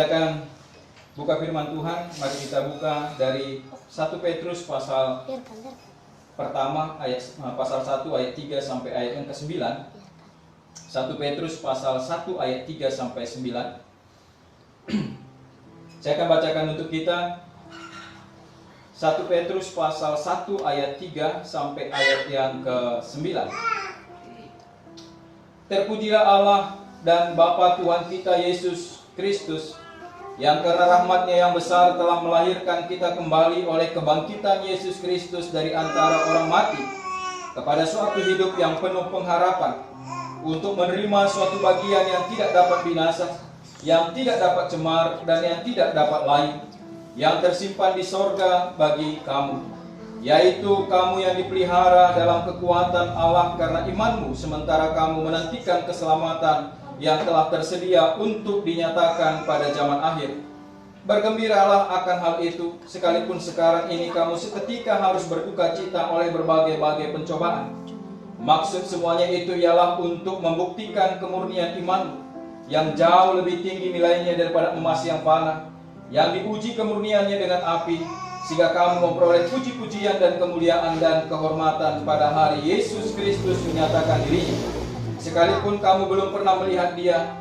Kita akan buka firman Tuhan. Mari kita buka dari 1 Petrus pasal pertama pasal 1 ayat 3 sampai ayat yang ke-9. 1 Petrus pasal 1 ayat 3 sampai 9. Saya akan bacakan untuk kita 1 Petrus pasal 1 ayat 3 sampai ayat yang ke-9. Terpujilah Allah dan Bapa Tuhan kita Yesus Kristus, yang karena rahmat-Nya yang besar telah melahirkan kita kembali oleh kebangkitan Yesus Kristus dari antara orang mati kepada suatu hidup yang penuh pengharapan, untuk menerima suatu bagian yang tidak dapat binasa, yang tidak dapat cemar, dan yang tidak dapat layu, yang tersimpan di sorga bagi kamu, yaitu kamu yang dipelihara dalam kekuatan Allah karena imanmu, sementara kamu menantikan keselamatan yang telah tersedia untuk dinyatakan pada zaman akhir. Bergembiralah akan hal itu, sekalipun sekarang ini kamu seketika harus berduka cita oleh berbagai-bagai pencobaan. Maksud semuanya itu ialah untuk membuktikan kemurnian imanmu, yang jauh lebih tinggi nilainya daripada emas yang fana, yang diuji kemurniannya dengan api, sehingga kamu memperoleh puji-pujian dan kemuliaan dan kehormatan pada hari Yesus Kristus menyatakan dirinya. Sekalipun kamu belum pernah melihat Dia,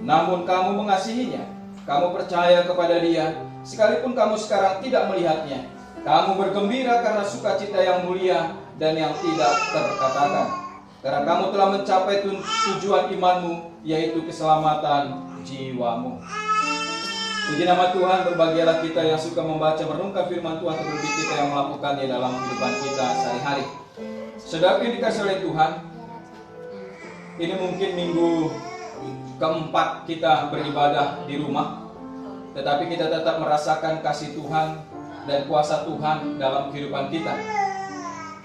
namun kamu mengasihinya, kamu percaya kepada Dia. Sekalipun kamu sekarang tidak melihatnya, kamu bergembira karena sukacita yang mulia dan yang tidak terkatakan, karena kamu telah mencapai tujuan imanmu, yaitu keselamatan jiwamu. Puji nama Tuhan. Berbahagialah kita yang suka membaca merenungkan firman Tuhan, terlebih kita yang melakukannya dalam kehidupan kita sehari-hari. Saudara yang dikasihi oleh Tuhan, ini mungkin minggu keempat kita beribadah di rumah, tetapi kita tetap merasakan kasih Tuhan dan kuasa Tuhan dalam kehidupan kita.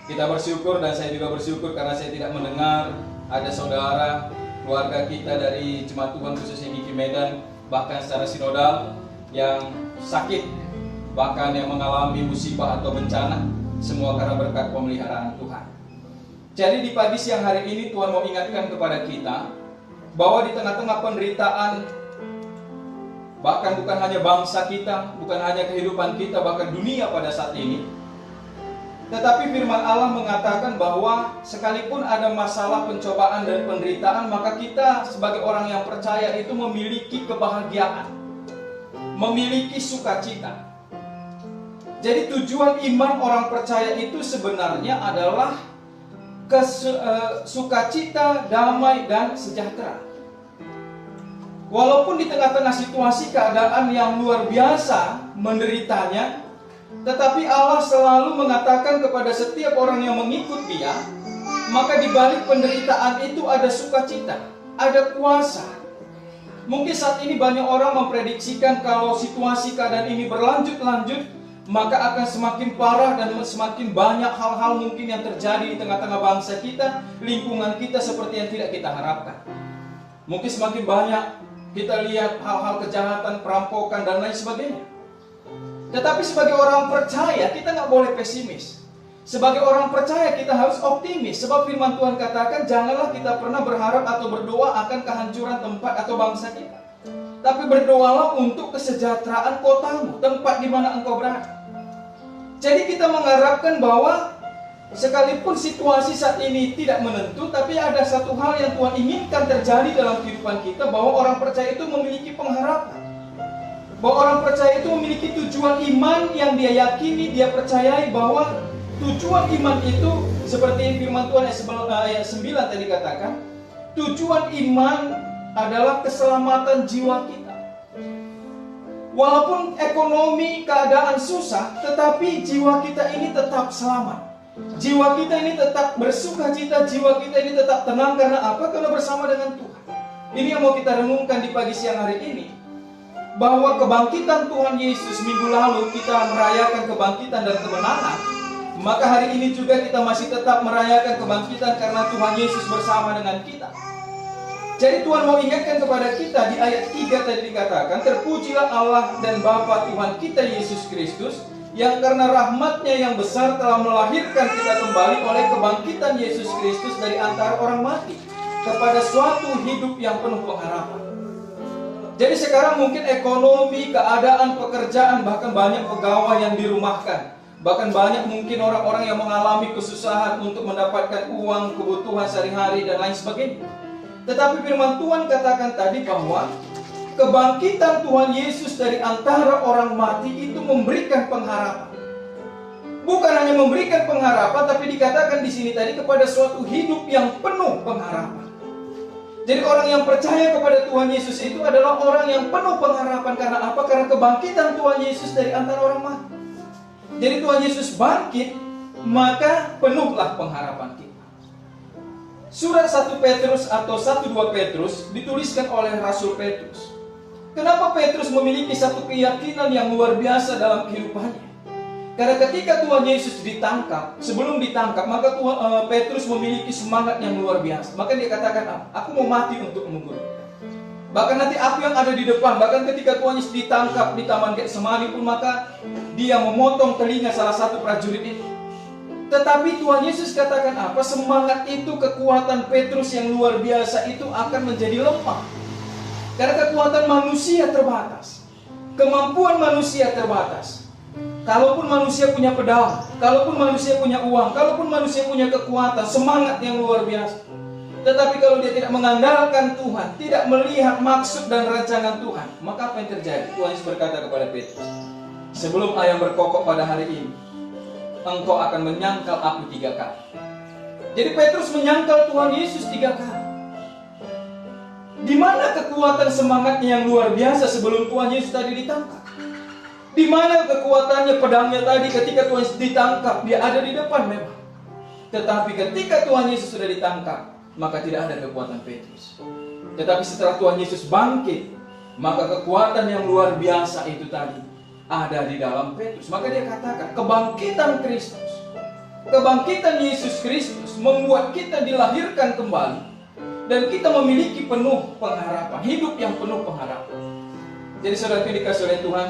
Kita bersyukur, dan saya juga bersyukur karena saya tidak mendengar ada saudara, keluarga kita dari Jemaat Tuhan khususnya GKI Medan, bahkan secara sinodal, yang sakit, bahkan yang mengalami musibah atau bencana, semua karena berkat pemeliharaan Tuhan. Jadi di pagi siang hari ini Tuhan mau ingatkan kepada kita bahwa di tengah-tengah penderitaan, bahkan bukan hanya bangsa kita, bukan hanya kehidupan kita, bahkan dunia pada saat ini, tetapi firman Allah mengatakan bahwa sekalipun ada masalah, pencobaan dan penderitaan, maka kita sebagai orang yang percaya itu memiliki kebahagiaan, memiliki sukacita. Jadi tujuan iman orang percaya itu sebenarnya adalah sukacita, damai, dan sejahtera. Walaupun di tengah-tengah situasi keadaan yang luar biasa menderitanya, tetapi Allah selalu mengatakan kepada setiap orang yang mengikut Dia, maka di balik penderitaan itu ada sukacita, ada kuasa. Mungkin saat ini banyak orang memprediksikan kalau situasi keadaan ini berlanjut-lanjut, maka akan semakin parah dan semakin banyak hal-hal mungkin yang terjadi di tengah-tengah bangsa kita, lingkungan kita seperti yang tidak kita harapkan. Mungkin semakin banyak kita lihat hal-hal kejahatan, perampokan, dan lain sebagainya. Tetapi sebagai orang percaya, kita nggak boleh pesimis. Sebagai orang percaya, kita harus optimis. Sebab firman Tuhan katakan, janganlah kita pernah berharap atau berdoa akan kehancuran tempat atau bangsa kita, tapi berdoalah untuk kesejahteraan kotamu, tempat di mana engkau berada. Jadi kita mengharapkan bahwa sekalipun situasi saat ini tidak menentu, tapi ada satu hal yang Tuhan inginkan terjadi dalam kehidupan kita, bahwa orang percaya itu memiliki pengharapan, bahwa orang percaya itu memiliki tujuan iman yang dia yakini, dia percayai bahwa tujuan iman itu seperti firman Tuhan ayat 9 tadi katakan, tujuan iman adalah keselamatan jiwa kita. Walaupun ekonomi keadaan susah, tetapi jiwa kita ini tetap selamat. Jiwa kita ini tetap bersukacita, jiwa kita ini tetap tenang. Karena apa? Karena bersama dengan Tuhan. Ini yang mau kita renungkan di pagi siang hari ini, bahwa kebangkitan Tuhan Yesus minggu lalu kita merayakan kebangkitan dan kemenangan. Maka hari ini juga kita masih tetap merayakan kebangkitan karena Tuhan Yesus bersama dengan kita. Jadi Tuhan mau ingatkan kepada kita di ayat 3 tadi dikatakan, terpujilah Allah dan Bapa Tuhan kita Yesus Kristus, yang karena rahmat-Nya yang besar telah melahirkan kita kembali oleh kebangkitan Yesus Kristus dari antara orang mati kepada suatu hidup yang penuh pengharapan. Jadi sekarang mungkin ekonomi, keadaan, pekerjaan, bahkan banyak pegawai yang dirumahkan. Bahkan banyak mungkin orang-orang yang mengalami kesusahan untuk mendapatkan uang, kebutuhan sehari-hari, dan lain sebagainya. Tetapi firman Tuhan katakan tadi bahwa kebangkitan Tuhan Yesus dari antara orang mati itu memberikan pengharapan. Bukan hanya memberikan pengharapan, tapi dikatakan di sini tadi kepada suatu hidup yang penuh pengharapan. Jadi orang yang percaya kepada Tuhan Yesus itu adalah orang yang penuh pengharapan. Karena apa? Karena kebangkitan Tuhan Yesus dari antara orang mati. Jadi Tuhan Yesus bangkit, maka penuhlah pengharapan kita. Surat 1 Petrus atau 1-2 Petrus dituliskan oleh Rasul Petrus. Kenapa Petrus memiliki satu keyakinan yang luar biasa dalam kehidupannya? Karena ketika Tuhan Yesus ditangkap, sebelum ditangkap, maka Petrus memiliki semangat yang luar biasa. Maka dia katakan, aku mau mati untuk mengikut. Bahkan nanti aku yang ada di depan. Bahkan ketika Tuhan Yesus ditangkap di Taman Getsemani pun, maka dia memotong telinga salah satu prajurit itu. Tetapi Tuhan Yesus katakan apa? Semangat itu, kekuatan Petrus yang luar biasa itu akan menjadi lemah. Karena kekuatan manusia terbatas. Kemampuan manusia terbatas. Kalaupun manusia punya pedang, kalaupun manusia punya uang, kalaupun manusia punya kekuatan, semangat yang luar biasa, tetapi kalau dia tidak mengandalkan Tuhan, tidak melihat maksud dan rancangan Tuhan, maka apa yang terjadi? Tuhan Yesus berkata kepada Petrus, sebelum ayam berkokok pada hari ini, engkau akan menyangkal aku 3 kali. Jadi Petrus menyangkal Tuhan Yesus 3 kali. Di mana kekuatan semangatnya yang luar biasa sebelum Tuhan Yesus tadi ditangkap? Di mana kekuatannya pedangnya tadi ketika Tuhan Yesus ditangkap? Dia ada di depan memang. Tetapi ketika Tuhan Yesus sudah ditangkap, maka tidak ada kekuatan Petrus. Tetapi setelah Tuhan Yesus bangkit, maka kekuatan yang luar biasa itu tadi ada di dalam Petrus. Maka dia katakan, kebangkitan Kristus, kebangkitan Yesus Kristus membuat kita dilahirkan kembali. Dan kita memiliki penuh pengharapan, hidup yang penuh pengharapan. Jadi saudara dikasih oleh Tuhan,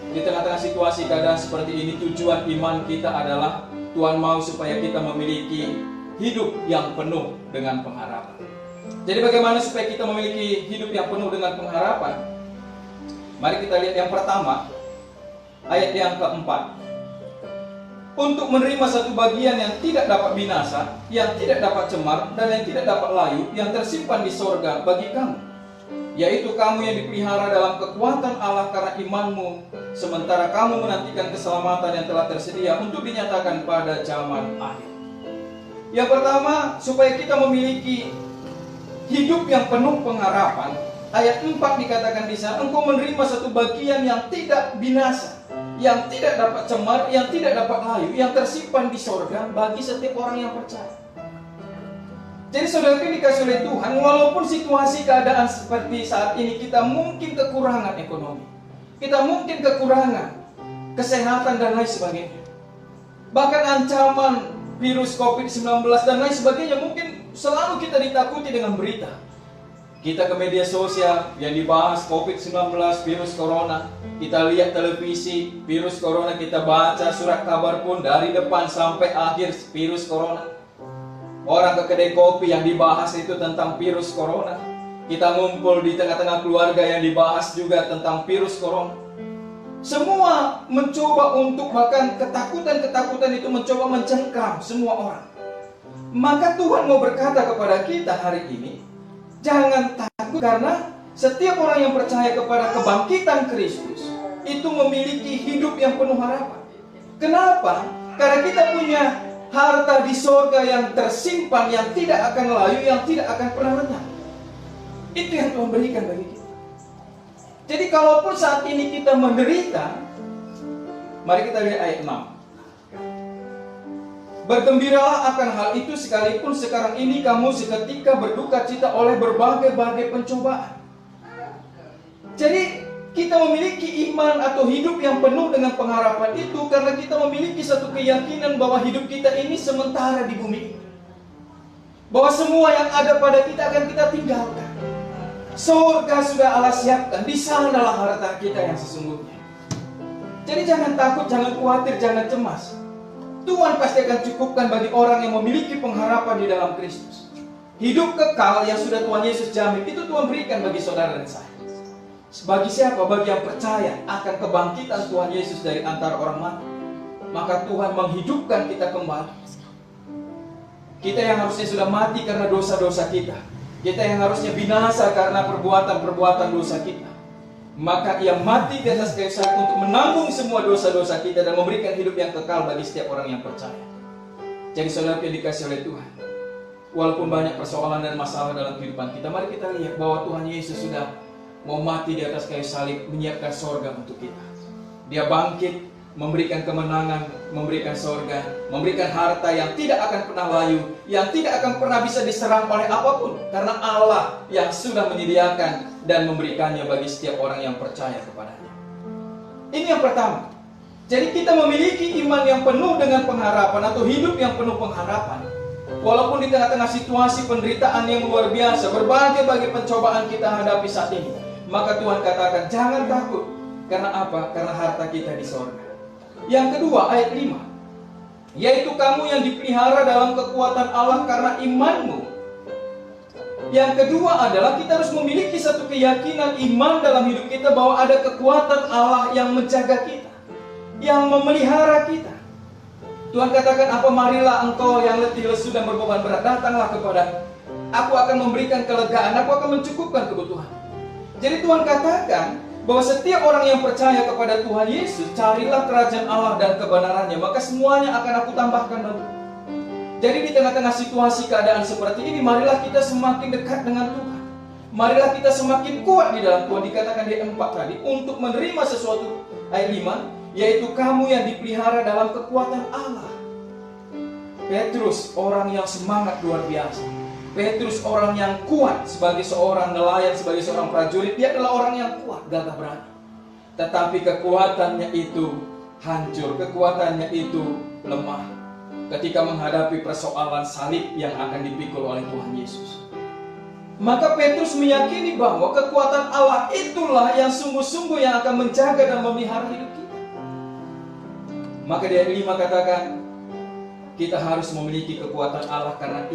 di tengah-tengah situasi keadaan seperti ini, tujuan iman kita adalah Tuhan mau supaya kita memiliki hidup yang penuh dengan pengharapan. Jadi bagaimana supaya kita memiliki hidup yang penuh dengan pengharapan? Mari kita lihat yang pertama, ayat yang keempat. Untuk menerima satu bagian yang tidak dapat binasa, yang tidak dapat cemar, dan yang tidak dapat layu, yang tersimpan di sorga bagi kamu, yaitu kamu yang dipelihara dalam kekuatan Allah karena imanmu, sementara kamu menantikan keselamatan yang telah tersedia untuk dinyatakan pada zaman akhir. Yang pertama, supaya kita memiliki hidup yang penuh pengharapan, ayat 4 dikatakan di sana, engkau menerima satu bagian yang tidak binasa, yang tidak dapat cemar, yang tidak dapat layu, yang tersimpan di sorga bagi setiap orang yang percaya. Jadi saudara dikasih oleh Tuhan, walaupun situasi keadaan seperti saat ini, kita mungkin kekurangan ekonomi, kita mungkin kekurangan kesehatan dan lain sebagainya, bahkan ancaman virus COVID-19 dan lain sebagainya, mungkin selalu kita ditakuti dengan berita. Kita ke media sosial yang dibahas COVID-19, virus corona. Kita lihat televisi, virus corona. Kita baca surat kabar pun dari depan sampai akhir virus corona. Orang ke kedai kopi yang dibahas itu tentang virus corona. Kita ngumpul di tengah-tengah keluarga yang dibahas juga tentang virus corona. Semua mencoba untuk, bahkan ketakutan-ketakutan itu mencoba mencengkram semua orang. Maka Tuhan mau berkata kepada kita hari ini, jangan takut, karena setiap orang yang percaya kepada kebangkitan Kristus itu memiliki hidup yang penuh harapan. Kenapa? Karena kita punya harta di sorga yang tersimpan, yang tidak akan layu, yang tidak akan pernah lenyap. Itu yang Tuhan berikan bagi kita. Jadi kalaupun saat ini kita menderita, mari kita lihat ayat 6. Bergembiralah akan hal itu sekalipun sekarang ini kamu seketika berduka cita oleh berbagai-bagai pencobaan. Jadi kita memiliki iman atau hidup yang penuh dengan pengharapan itu karena kita memiliki satu keyakinan bahwa hidup kita ini sementara di bumi. Bahwa semua yang ada pada kita akan kita tinggalkan. Surga sudah Allah siapkan, di sanalah harta kita yang sesungguhnya. Jadi jangan takut, jangan khawatir, jangan cemas. Tuhan pasti akan cukupkan bagi orang yang memiliki pengharapan di dalam Kristus. Hidup kekal yang sudah Tuhan Yesus jamin, itu Tuhan berikan bagi saudara dan saya. Bagi siapa? Bagi yang percaya akan kebangkitan Tuhan Yesus dari antara orang mati. Maka Tuhan menghidupkan kita kembali. Kita yang harusnya sudah mati karena dosa-dosa kita, kita yang harusnya binasa karena perbuatan-perbuatan dosa kita, maka Ia mati di atas kayu salib untuk menanggung semua dosa-dosa kita dan memberikan hidup yang kekal bagi setiap orang yang percaya. Jadi saudara yang dikasih oleh Tuhan, walaupun banyak persoalan dan masalah dalam kehidupan kita, mari kita lihat bahwa Tuhan Yesus sudah mau mati di atas kayu salib, menyiapkan sorga untuk kita. Dia bangkit, memberikan kemenangan, memberikan sorga, memberikan harta yang tidak akan pernah layu, yang tidak akan pernah bisa diserang oleh apapun, karena Allah yang sudah menyediakan dan memberikannya bagi setiap orang yang percaya kepadanya. Ini yang pertama. Jadi kita memiliki iman yang penuh dengan pengharapan atau hidup yang penuh pengharapan. Walaupun di tengah-tengah situasi penderitaan yang luar biasa, berbagai pencobaan kita hadapi saat ini, maka Tuhan katakan jangan takut. Karena apa? Karena harta kita di sorga. Yang kedua, ayat 5, yaitu kamu yang dipelihara dalam kekuatan Allah karena imanmu. Yang kedua adalah kita harus memiliki satu keyakinan iman dalam hidup kita bahwa ada kekuatan Allah yang menjaga kita, yang memelihara kita. Tuhan katakan, apa marilah engkau yang letih lesu dan berbeban berat, datanglah kepada aku akan memberikan kelegaan, aku akan mencukupkan kebutuhan. Jadi Tuhan katakan bahwa setiap orang yang percaya kepada Tuhan Yesus, carilah kerajaan Allah dan kebenarannya, maka semuanya akan aku tambahkan baru. Jadi di tengah-tengah situasi keadaan seperti ini, marilah kita semakin dekat dengan Tuhan. Marilah kita semakin kuat di dalam Tuhan. Dikatakan di 4 tadi, untuk menerima sesuatu, ayat 5, yaitu kamu yang dipelihara dalam kekuatan Allah. Petrus, orang yang semangat luar biasa. Petrus orang yang kuat sebagai seorang nelayan, sebagai seorang prajurit. Dia adalah orang yang kuat, gagah berani. Tetapi kekuatannya itu hancur, kekuatannya itu lemah ketika menghadapi persoalan salib yang akan dipikul oleh Tuhan Yesus. Maka Petrus meyakini bahwa kekuatan Allah itulah yang sungguh-sungguh yang akan menjaga dan memelihara hidup kita. Maka di ayat 5 katakan, kita harus memiliki kekuatan Allah karena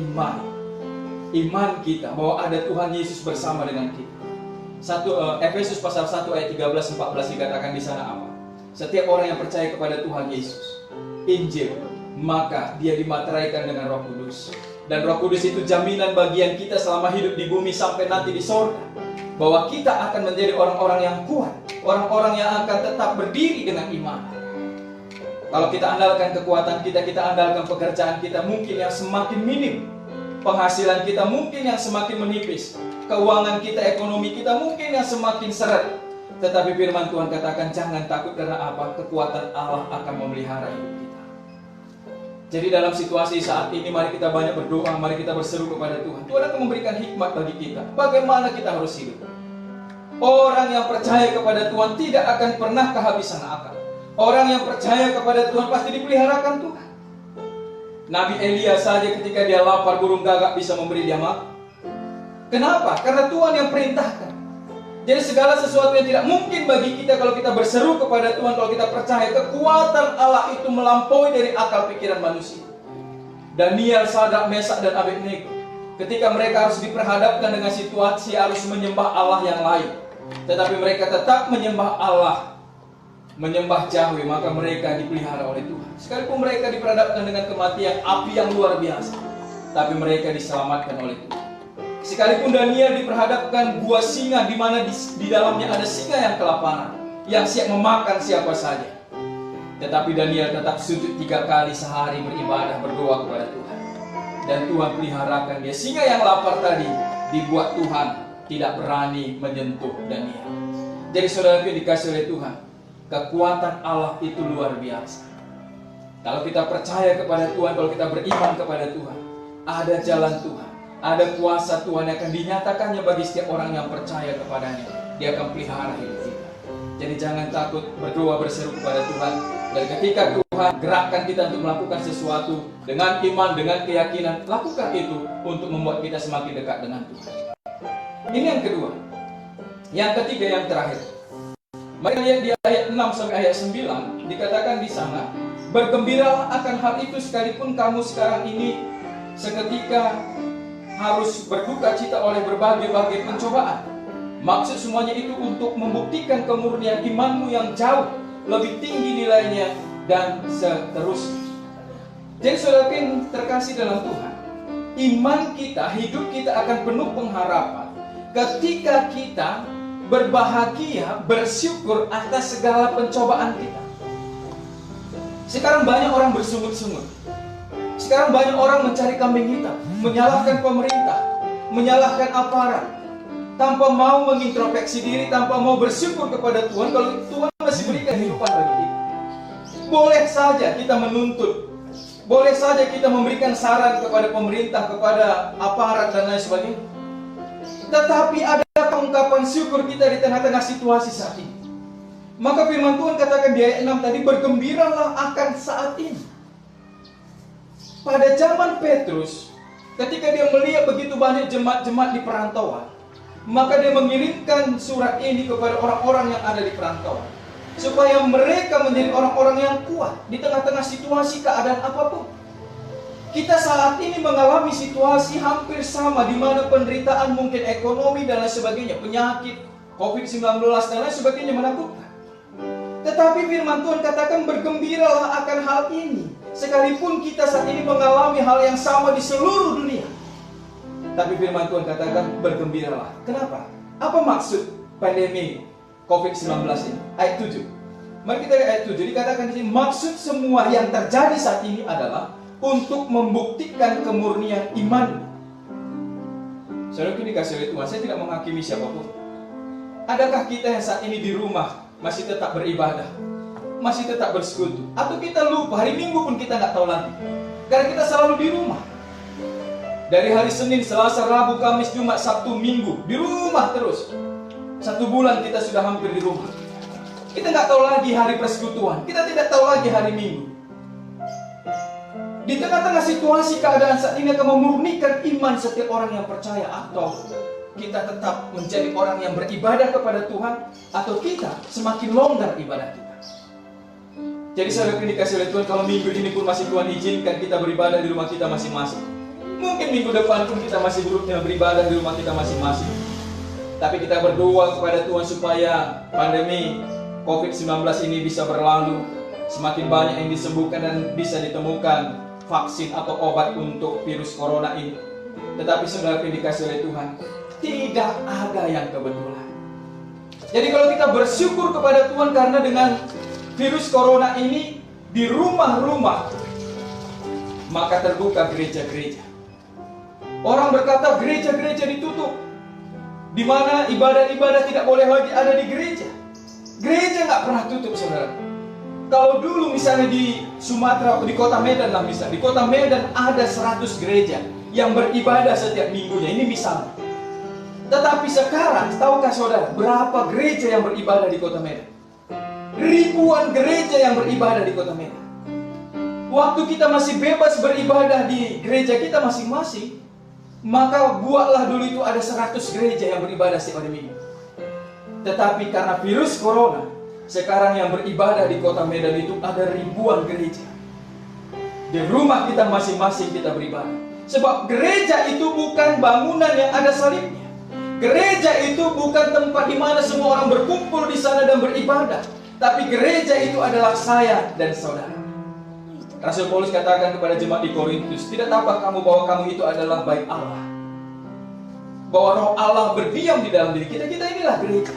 iman kita bahwa ada Tuhan Yesus bersama dengan kita. Efesus pasal 1 ayat 13-14 dikatakan di sana apa? Setiap orang yang percaya kepada Tuhan Yesus, Injil, maka dia dimateraikan dengan Roh Kudus. Dan Roh Kudus itu jaminan bagian kita selama hidup di bumi sampai nanti di sorga, bahwa kita akan menjadi orang-orang yang kuat, orang-orang yang akan tetap berdiri dengan iman. Kalau kita andalkan kekuatan kita, kita andalkan pekerjaan kita mungkin yang semakin minim, penghasilan kita mungkin yang semakin menipis, keuangan kita, ekonomi kita mungkin yang semakin seret. Tetapi firman Tuhan katakan jangan takut, karena apa? Kekuatan Allah akan memelihara hidup kita. Jadi dalam situasi saat ini, mari kita banyak berdoa, mari kita berseru kepada Tuhan. Tuhan akan memberikan hikmat bagi kita, bagaimana kita harus hidup. Orang yang percaya kepada Tuhan tidak akan pernah kehabisan akal. Orang yang percaya kepada Tuhan pasti dipeliharakan Tuhan. Nabi Elia saja ketika dia lapar, burung gagak bisa memberi dia makan. Kenapa? Karena Tuhan yang perintahkan. Jadi segala sesuatu yang tidak mungkin bagi kita kalau kita berseru kepada Tuhan, kalau kita percaya, kekuatan Allah itu melampaui dari akal pikiran manusia. Daniel, Sadrak, Mesak, dan Abednego, ketika mereka harus diperhadapkan dengan situasi harus menyembah Allah yang lain, tetapi mereka tetap menyembah Allah, menyembah Yahweh, maka mereka dipelihara oleh Tuhan. Sekalipun mereka diperhadapkan dengan kematian api yang luar biasa, tapi mereka diselamatkan oleh Tuhan. Sekalipun Daniel diperhadapkan gua singa, di mana di dalamnya ada singa yang kelaparan, yang siap memakan siapa saja, tetapi Daniel tetap sujud 3 kali sehari beribadah, berdoa kepada Tuhan. Dan Tuhan peliharakan dia. Singa yang lapar tadi dibuat Tuhan tidak berani menyentuh Daniel. Jadi saudara yang dikasih oleh Tuhan, kekuatan Allah itu luar biasa. Kalau kita percaya kepada Tuhan, kalau kita beriman kepada Tuhan, ada jalan Tuhan, ada kuasa Tuhan yang akan dinyatakannya bagi setiap orang yang percaya kepadanya. Dia akan pelihara hidup kita. Jadi jangan takut, berdoa, berseru kepada Tuhan. Dan ketika Tuhan gerakkan kita untuk melakukan sesuatu dengan iman, dengan keyakinan, lakukan itu untuk membuat kita semakin dekat dengan Tuhan. Ini yang kedua. Yang ketiga, yang terakhir. Mari lihat di ayat 6 sampai ayat 9, dikatakan di sana, bergembiralah akan hal itu sekalipun kamu sekarang ini seketika harus berduka cita oleh berbagai-bagai pencobaan. Maksud semuanya itu untuk membuktikan kemurnian imanmu yang jauh lebih tinggi nilainya dan seterusnya. Jadi saudara yang terkasih dalam Tuhan, iman kita, hidup kita akan penuh pengharapan ketika kita berbahagia, bersyukur atas segala pencobaan kita. Sekarang banyak orang bersungut-sungut. Sekarang banyak orang mencari kambing hitam, menyalahkan pemerintah, menyalahkan aparat, tanpa mau mengintrospeksi diri, tanpa mau bersyukur kepada Tuhan kalau Tuhan masih berikan kehidupan bagi kita. Boleh saja kita menuntut, boleh saja kita memberikan saran kepada pemerintah, kepada aparat dan lain sebagainya. Tetapi ada ungkapan syukur kita di tengah-tengah situasi saat ini. Maka firman Tuhan katakan di ayat 6 tadi, bergembiralah akan saat ini. Pada zaman Petrus, ketika dia melihat begitu banyak jemaat-jemaat di perantauan, maka dia mengirimkan surat ini kepada orang-orang yang ada di perantauan, supaya mereka menjadi orang-orang yang kuat di tengah-tengah situasi keadaan apapun. Kita saat ini mengalami situasi hampir sama, di mana penderitaan mungkin ekonomi dan lain sebagainya, penyakit, COVID-19 dan lain sebagainya menakutkan. Tetapi firman Tuhan katakan bergembiralah akan hal ini. Sekalipun kita saat ini mengalami hal yang sama di seluruh dunia, tapi firman Tuhan katakan bergembiralah. Kenapa? Apa maksud pandemi COVID-19 ini? Ayat 7. Mari kita lihat ayat 7. Dikatakan di sini, maksud semua yang terjadi saat ini adalah untuk membuktikan kemurnian iman. Saudara dikasih oleh Tuhan, saya tidak menghakimi siapapun. Adakah kita yang saat ini di rumah masih tetap beribadah, masih tetap bersekutu, atau kita lupa, hari Minggu pun kita nggak tahu lagi, karena kita selalu di rumah. Dari hari Senin, Selasa, Rabu, Kamis, Jumat, Sabtu, Minggu, di rumah terus. 1 bulan kita sudah hampir di rumah. Kita nggak tahu lagi hari persekutuan, kita tidak tahu lagi hari Minggu. Di tengah-tengah situasi keadaan saat ini akan memurnikan iman setiap orang yang percaya, atau kita tetap menjadi orang yang beribadah kepada Tuhan, atau kita semakin longgar ibadah kita. Jadi saudara yang dikasih oleh Tuhan, kalau minggu ini pun masih Tuhan izinkan kita beribadah di rumah kita masing-masing. Mungkin minggu depan pun kita masih beribadah di rumah kita masing-masing. Tapi kita berdoa kepada Tuhan supaya pandemi COVID-19 ini bisa berlalu, semakin banyak yang disembuhkan dan bisa ditemukan vaksin atau obat untuk virus corona ini. Tetapi saudara yang dikasih oleh Tuhan, tidak ada yang kebetulan. Jadi kalau kita bersyukur kepada Tuhan karena dengan virus corona ini di rumah-rumah, maka terbuka gereja-gereja. Orang berkata gereja-gereja ditutup, di mana ibadah-ibadah tidak boleh lagi ada di gereja. Gereja nggak pernah tutup, saudara. Kalau dulu misalnya di Sumatera, di kota Medan lah misalnya, di kota Medan ada 100 gereja yang beribadah setiap minggunya, ini misalnya. Tetapi sekarang, tahukah saudara, berapa gereja yang beribadah di kota Medan? Ribuan gereja yang beribadah di kota Medan. Waktu kita masih bebas beribadah di gereja kita masing-masing, maka buatlah dulu itu ada 100 gereja yang beribadah setiap hari Minggu. Tetapi karena virus corona, sekarang yang beribadah di kota Medan itu ada ribuan gereja. Di rumah kita masing-masing kita beribadah. Sebab gereja itu bukan bangunan yang ada salibnya. Gereja itu bukan tempat di mana semua orang berkumpul di sana dan beribadah. Tapi gereja itu adalah saya dan saudara. Rasul Paulus katakan kepada jemaat di Korintus, tidak tahukah kamu bahwa kamu itu adalah bait Allah? Bahwa roh Allah berdiam di dalam diri kita. Kita inilah gereja.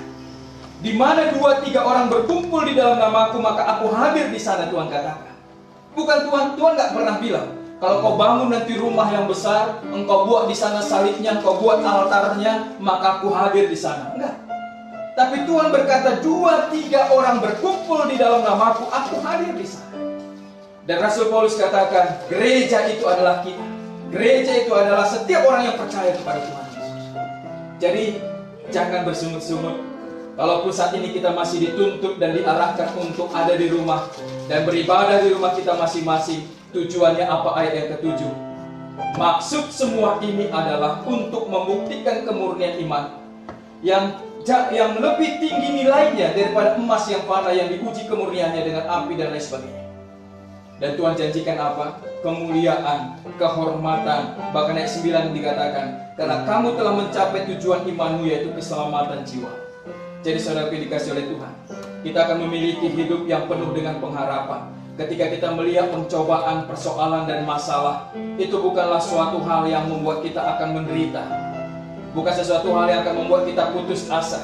Di mana 2-3 orang berkumpul di dalam namaku, maka aku hadir di sana, Tuhan katakan. Bukan Tuhan nggak pernah bilang, kalau kau bangun nanti rumah yang besar, engkau buat di sana salibnya, engkau buat altarnya, maka aku hadir di sana. Enggak. Tapi Tuhan berkata, 2-3 orang berkumpul di dalam namaku, aku hadir di sana. Dan Rasul Paulus katakan, gereja itu adalah kita. Gereja itu adalah setiap orang yang percaya kepada Tuhan Yesus. Jadi, jangan bersungut-sungut. Walaupun saat ini kita masih dituntut dan diarahkan untuk ada di rumah dan beribadah di rumah kita masing-masing. Tujuannya apa? Ayat yang ke-7. Maksud semua ini adalah untuk membuktikan kemurnian iman yang lebih tinggi nilainya daripada emas yang fana yang diuji kemurniannya dengan api dan lain sebagainya. Dan Tuhan janjikan apa? Kemuliaan, kehormatan. Bahkan ayat 9 dikatakan, karena kamu telah mencapai tujuan imanmu, yaitu keselamatan jiwa. Jadi saudara dikasih oleh Tuhan, kita akan memiliki hidup yang penuh dengan pengharapan. Ketika kita melihat pencobaan, persoalan, dan masalah, itu bukanlah suatu hal yang membuat kita akan menderita. Bukan sesuatu hal yang akan membuat kita putus asa.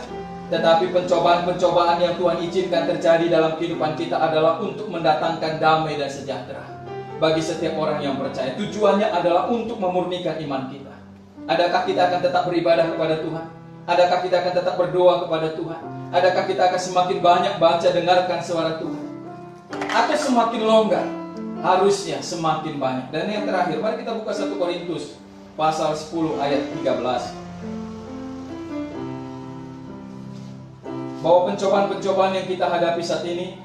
Tetapi pencobaan-pencobaan yang Tuhan izinkan terjadi dalam kehidupan kita adalah untuk mendatangkan damai dan sejahtera bagi setiap orang yang percaya. Tujuannya adalah untuk memurnikan iman kita. Adakah kita akan tetap beribadah kepada Tuhan? Adakah kita akan tetap berdoa kepada Tuhan? Adakah kita akan semakin banyak baca dengarkan suara Tuhan? Atau semakin longgar? Harusnya semakin banyak. Dan yang terakhir, mari kita buka 1 Korintus pasal 10 ayat 13. Bahwa pencobaan-pencobaan yang kita hadapi saat ini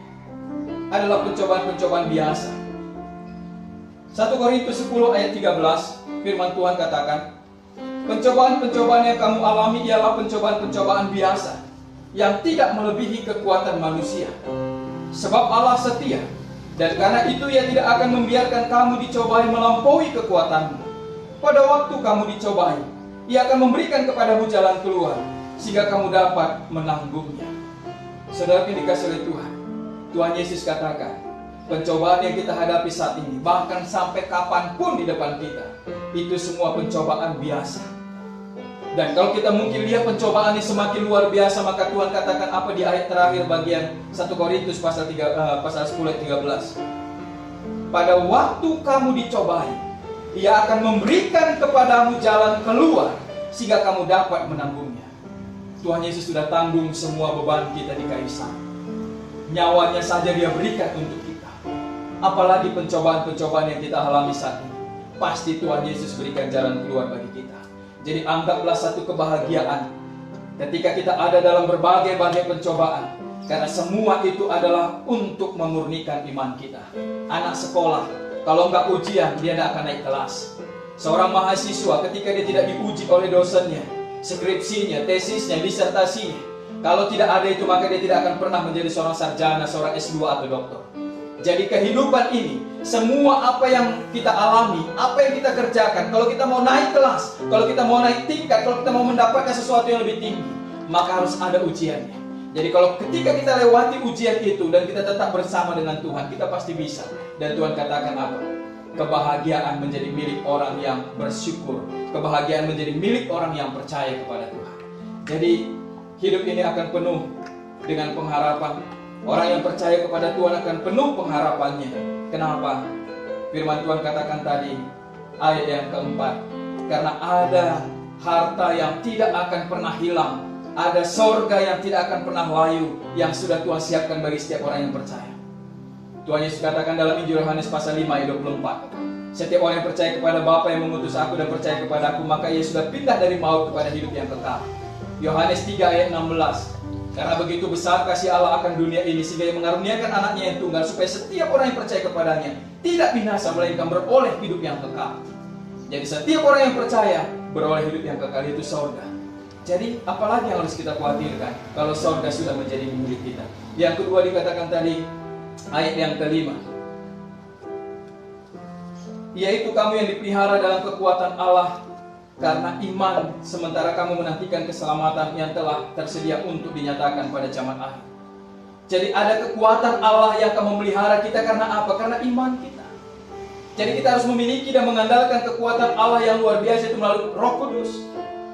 adalah pencobaan-pencobaan biasa. 1 Korintus 10 ayat 13, firman Tuhan katakan, pencobaan-pencobaan yang kamu alami ialah pencobaan-pencobaan biasa yang tidak melebihi kekuatan manusia. Sebab Allah setia, dan karena itu Ia tidak akan membiarkan kamu dicobai melampaui kekuatanmu. Pada waktu kamu dicobai, Ia akan memberikan kepadamu jalan keluar, sehingga kamu dapat menanggungnya. Saudara yang dikasihi oleh Tuhan, Tuhan Yesus katakan, pencobaan yang kita hadapi saat ini, bahkan sampai kapanpun di depan kita, itu semua pencobaan biasa. Dan kalau kita mungkin lihat pencobaan ini semakin luar biasa, maka Tuhan katakan apa di ayat terakhir bagian 1 Korintus pasal 10 ayat 13. Pada waktu kamu dicobai, Ia akan memberikan kepadamu jalan keluar, sehingga kamu dapat menanggungnya. Tuhan Yesus sudah tanggung semua beban kita di kayu salib. Nyawanya saja Dia berikan untuk kita. Apalagi pencobaan-pencobaan yang kita alami saat ini, pasti Tuhan Yesus berikan jalan keluar bagi kita. Jadi anggaplah satu kebahagiaan ketika kita ada dalam berbagai-bagai pencobaan, karena semua itu adalah untuk memurnikan iman kita. Anak sekolah, kalau nggak ujian, dia tidak akan naik kelas. Seorang mahasiswa ketika dia tidak diuji oleh dosennya, skripsinya, tesisnya, disertasinya, kalau tidak ada itu, maka dia tidak akan pernah menjadi seorang sarjana, seorang S2 atau doktor. Jadi kehidupan ini, semua apa yang kita alami, apa yang kita kerjakan, kalau kita mau naik kelas, kalau kita mau naik tingkat, kalau kita mau mendapatkan sesuatu yang lebih tinggi, maka harus ada ujiannya. Jadi kalau ketika kita lewati ujian itu dan kita tetap bersama dengan Tuhan, kita pasti bisa. Dan Tuhan katakan apa? Kebahagiaan menjadi milik orang yang bersyukur. Kebahagiaan menjadi milik orang yang percaya kepada Tuhan. Jadi hidup ini akan penuh dengan pengharapan. Orang yang percaya kepada Tuhan akan penuh pengharapannya. Kenapa? Firman Tuhan katakan tadi, ayat yang keempat, karena ada harta yang tidak akan pernah hilang, ada sorga yang tidak akan pernah layu, yang sudah Tuhan siapkan bagi setiap orang yang percaya. Tuhan Yesus katakan dalam Injil Yohanes pasal 5 ayat 24, setiap orang yang percaya kepada Bapa yang mengutus aku dan percaya kepada aku, maka ia sudah pindah dari maut kepada hidup yang kekal. Yohanes 3 ayat 16, karena begitu besar kasih Allah akan dunia ini, sehingga Ia mengaruniakan anaknya yang tunggal, supaya setiap orang yang percaya kepadanya tidak binasa, melainkan beroleh hidup yang kekal. Jadi setiap orang yang percaya beroleh hidup yang kekal, itu sorga. Jadi apalagi yang harus kita khawatirkan kalau sorga sudah menjadi milik kita. Yang kedua dikatakan tadi, ayat yang kelima, yaitu kamu yang dipelihara dalam kekuatan Allah karena iman, sementara kamu menantikan keselamatan yang telah tersedia untuk dinyatakan pada zaman akhir. Jadi ada kekuatan Allah yang akan memelihara kita karena apa? Karena iman kita. Jadi kita harus memiliki dan mengandalkan kekuatan Allah yang luar biasa, itu melalui Roh Kudus.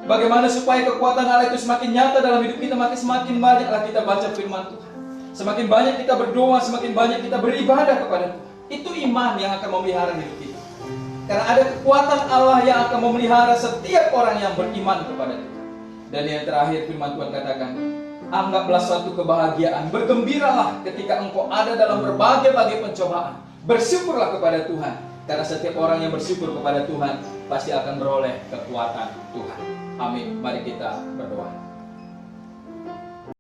Bagaimana supaya kekuatan Allah itu semakin nyata dalam hidup kita? Maka semakin banyaklah kita baca firman Tuhan, semakin banyak kita berdoa, semakin banyak kita beribadah kepada Tuhan. Itu iman yang akan memelihara hidup kita. Karena ada kekuatan Allah yang akan memelihara setiap orang yang beriman kepada Tuhan. Dan yang terakhir firman Tuhan katakan, anggaplah suatu kebahagiaan, bergembiralah ketika engkau ada dalam berbagai-bagai pencobaan. Bersyukurlah kepada Tuhan, karena setiap orang yang bersyukur kepada Tuhan pasti akan beroleh kekuatan Tuhan. Amin. Mari kita berdoa.